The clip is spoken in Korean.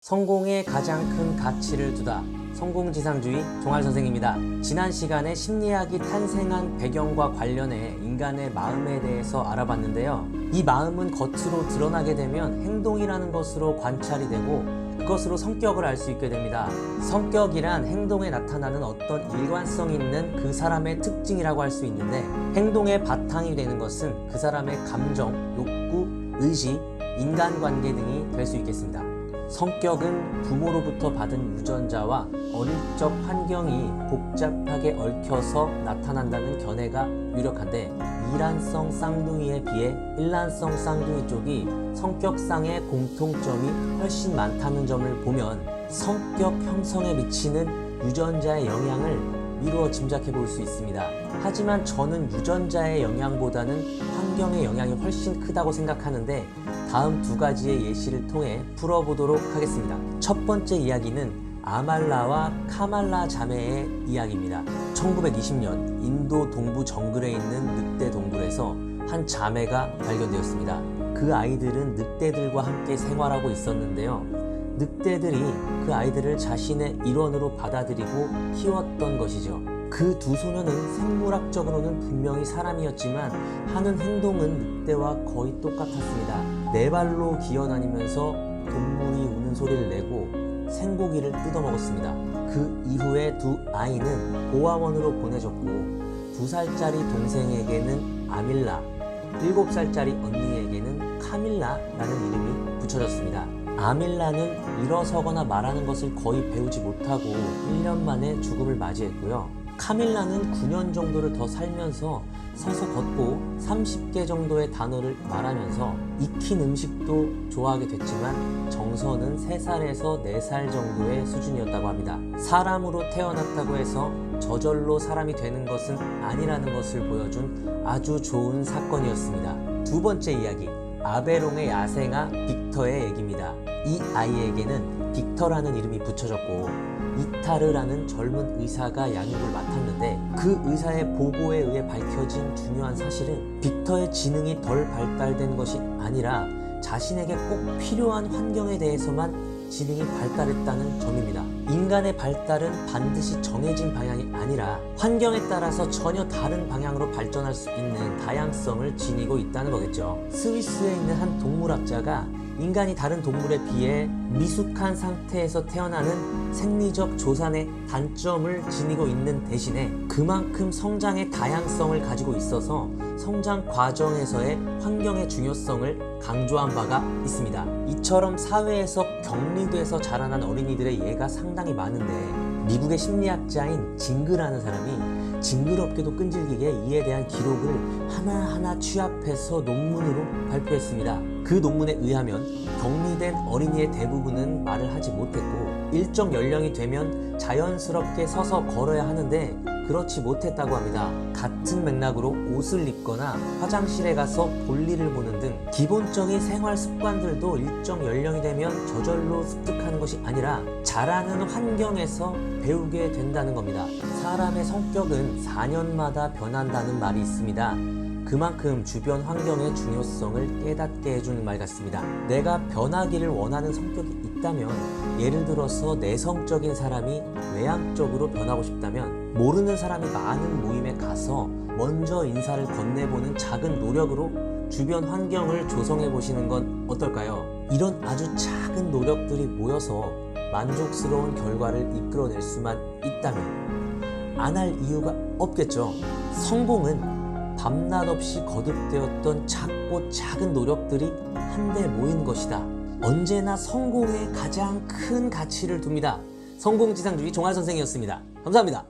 성공에 가장 큰 가치를 두다. 성공지상주의 종알선생입니다. 지난 시간에 심리학이 탄생한 배경과 관련해 인간의 마음에 대해서 알아봤는데요. 이 마음은 겉으로 드러나게 되면 행동이라는 것으로 관찰이 되고 그것으로 성격을 알 수 있게 됩니다. 성격이란 행동에 나타나는 어떤 일관성 있는 그 사람의 특징이라고 할 수 있는데, 행동의 바탕이 되는 것은 그 사람의 감정, 욕구, 의지, 인간관계 등이 될 수 있겠습니다. 성격은 부모로부터 받은 유전자와 어릴 적 환경이 복잡하게 얽혀서 나타난다는 견해가 유력한데, 이란성 쌍둥이에 비해 일란성 쌍둥이 쪽이 성격상의 공통점이 훨씬 많다는 점을 보면 성격 형성에 미치는 유전자의 영향을 미루어 짐작해 볼 수 있습니다. 하지만 저는 유전자의 영향보다는 환경의 영향이 훨씬 크다고 생각하는데, 다음 두 가지의 예시를 통해 풀어보도록 하겠습니다. 첫 번째 이야기는 아말라와 카말라 자매의 이야기입니다. 1920년 인도 동부 정글에 있는 늑대 동굴에서 한 자매가 발견되었습니다. 그 아이들은 늑대들과 함께 생활하고 있었는데요. 늑대들이 그 아이들을 자신의 일원으로 받아들이고 키웠던 것이죠. 그 두 소녀는 생물학적으로는 분명히 사람이었지만 하는 행동은 늑대와 거의 똑같았습니다. 네 발로 기어다니면서 동물이 우는 소리를 내고 생고기를 뜯어먹었습니다. 그 이후에 두 아이는 고아원으로 보내졌고, 2살짜리 동생에게는 아밀라, 7살짜리 언니에게는 카밀라라는 이름이 붙여졌습니다. 아밀라는 일어서거나 말하는 것을 거의 배우지 못하고 1년 만에 죽음을 맞이했고요. 카밀라는 9년 정도를 더 살면서 서서 걷고 30개 정도의 단어를 말하면서 익힌 음식도 좋아하게 됐지만 정서는 3살에서 4살 정도의 수준이었다고 합니다. 사람으로 태어났다고 해서 저절로 사람이 되는 것은 아니라는 것을 보여준 아주 좋은 사건이었습니다. 두 번째 이야기, 아베롱의 야생아 빅터의 얘기입니다. 이 아이에게는 빅터라는 이름이 붙여졌고, 이타르라는 젊은 의사가 양육을 맡았는데, 그 의사의 보고에 의해 밝혀진 중요한 사실은 빅터의 지능이 덜 발달된 것이 아니라 자신에게 꼭 필요한 환경에 대해서만 지능이 발달했다는 점입니다. 인간의 발달은 반드시 정해진 방향이 아니라 환경에 따라서 전혀 다른 방향으로 발전할 수 있는 다양성을 지니고 있다는 거겠죠. 스위스에 있는 한 동물학자가 인간이 다른 동물에 비해 미숙한 상태에서 태어나는 생리적 조산의 단점을 지니고 있는 대신에 그만큼 성장의 다양성을 가지고 있어서 성장 과정에서의 환경의 중요성을 강조한 바가 있습니다. 이처럼 사회에서 격리돼서 자라난 어린이들의 예가 상당히 많은데, 미국의 심리학자인 징그라는 사람이 징그럽게도 끈질기게 이에 대한 기록을 하나하나 취합해서 논문으로 발표했습니다. 그 논문에 의하면 격리된 어린이의 대부분은 말을 하지 못했고, 일정 연령이 되면 자연스럽게 서서 걸어야 하는데 그렇지 못했다고 합니다. 같은 맥락으로 옷을 입거나 화장실에 가서 볼일을 보는 등 기본적인 생활 습관들도 일정 연령이 되면 저절로 습득하는 것이 아니라 자라는 환경에서 배우게 된다는 겁니다. 사람의 성격은 4년마다 변한다는 말이 있습니다. 그만큼 주변 환경의 중요성을 깨닫게 해주는 말 같습니다. 내가 변하기를 원하는 성격이 있다면, 예를 들어서 내성적인 사람이 외향적으로 변하고 싶다면 모르는 사람이 많은 모임에 가서 먼저 인사를 건네보는 작은 노력으로 주변 환경을 조성해 보시는 건 어떨까요? 이런 아주 작은 노력들이 모여서 만족스러운 결과를 이끌어낼 수만 있다면 안 할 이유가 없겠죠. 성공은 밤낮 없이 거듭되었던 작고 작은 노력들이 한데 모인 것이다. 언제나 성공에 가장 큰 가치를 둡니다. 성공지상주의 종알선생이었습니다. 감사합니다.